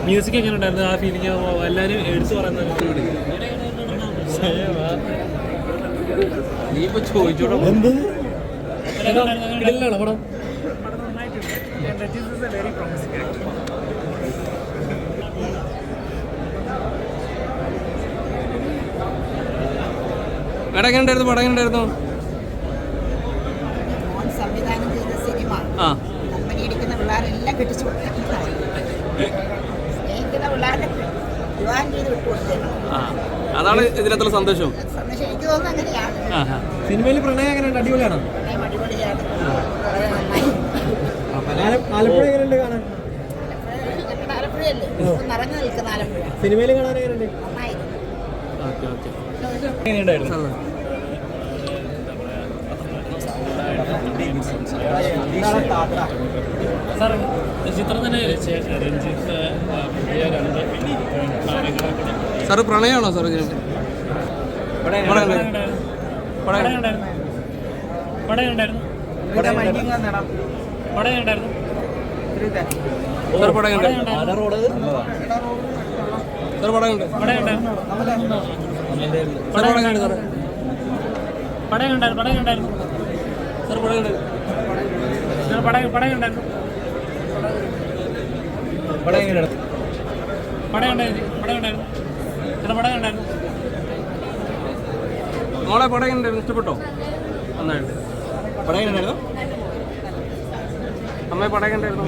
Music എങ്ങനെ ഉണ്ടായിരുന്നു? ആ ഫീലിംഗ് എല്ലാവരും എടുത്തു പറയുന്നത് നീ ഇപ്പൊ ചോദിച്ചോടോ പടം. പടം എങ്ങനെ ഉണ്ടായിരുന്നു? പടം എങ്ങനെ ഉണ്ടായിരുന്നു? സംവിധാനം ചെയ്ത സിനിമ കമ്പനിയടിക്കുന്ന പിള്ളേരെല്ലാം കെട്ടിച്ചു സ്നേഹിക്കുന്ന പിള്ളേരെ വിവാഹം ചെയ്ത് വിട്ടുകൊടുത്തേക്കണം. അതാണ് ഇതിനകത്തുള്ള സന്തോഷം. എനിക്ക് തോന്നുന്നു അങ്ങനെയാണ്. സിനിമയിൽ പ്രണയം എങ്ങനെയുണ്ട്? അടിപൊളിയാണോ? അടിപൊളിയാണ്. ആലപ്പുഴ എങ്ങനെയുണ്ട് കാണാൻ? ആലപ്പുഴയല്ലേ നിറഞ്ഞു നിൽക്കുന്ന ആലപ്പുഴ. സിനിമയിൽ കാണാൻ എങ്ങനെയുണ്ട്? സാറ് പ്രണയമാണോ സാർ? മോളെ പടം എങ്ങനെയുണ്ടായിരുന്നു? ഇഷ്ടപ്പെട്ടോ? നന്നായിട്ട്. പടം എങ്ങനെയായിരുന്നു? അമ്മ പടം എങ്ങനെയായിരുന്നു?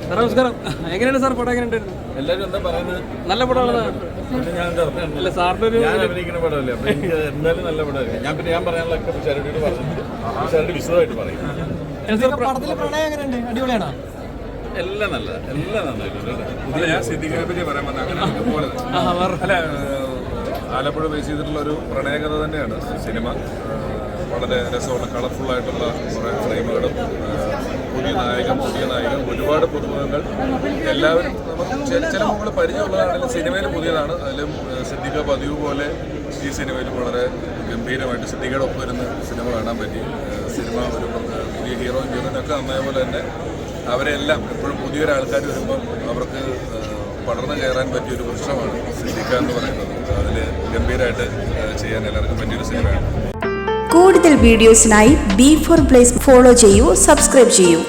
സാർ നമസ്കാരം. എങ്ങനെയാണ് സാർ പടം? എങ്ങനെയുണ്ടായിരുന്നു? എല്ലാവരും എന്താ പറയുന്നത്? നല്ല പടമാണ്. അല്ല സാറിന്റെ അഭിനയിക്കുന്ന പടമല്ലേ, അപ്പൊ എനിക്ക് എന്തായാലും നല്ല പടമായിരിക്കും. ഞാൻ പറയാനുള്ളതൊക്കെ വിശാരടിയോട് പറഞ്ഞിട്ട് വിശദമായിട്ട് പറയും. അടിപൊളിയാണോ? എല്ലാം നന്നായിട്ടുണ്ട്. ഞാൻ സിദ്ദിഖിനെ പറ്റി പറയാൻ വന്ന അല്ല, ആലപ്പുഴ ബേസ് ചെയ്തിട്ടുള്ള ഒരു പ്രണയകഥ തന്നെയാണ് സിനിമ. വളരെ രസമുള്ള കളർഫുള്ളായിട്ടുള്ള കുറേ ഫ്രെയിമുകളും പുതിയ നായകൻ ഒരുപാട് പുതുമുഖങ്ങൾ എല്ലാവരും നമുക്ക് ചില മുമ്പ് പരിചയമുള്ളതാണെങ്കിലും സിനിമയിൽ പുതിയതാണ്. അതിലും സിദ്ദിഖ പതിവ് പോലെ ഈ സിനിമയിൽ വളരെ ഗംഭീരമായിട്ട് സിദ്ദിഖയുടെ ഒപ്പം ഇരുന്ന് സിനിമ കാണാൻ പറ്റി. സിനിമ ഒരു പുതിയ ഹീറോയിനൊക്കെ നന്നായ പോലെ തന്നെ അവരെല്ലാം എപ്പോഴും പുതിയൊരാൾക്കാർ വരുമ്പം അവർക്ക് പടർന്നു കയറാൻ പറ്റിയൊരു വൃക്ഷമാണ് സിദ്ദിഖ എന്ന് പറയുന്നത്. അതിൽ ഗംഭീരമായിട്ട് ചെയ്യാൻ എല്ലാവർക്കും പറ്റിയൊരു സിനിമയാണ്. കൂടുതൽ വീഡിയോസിനായി B4 Place ഫോളോ ചെയ്യൂ, സബ്സ്ക്രൈബ് ചെയ്യൂ.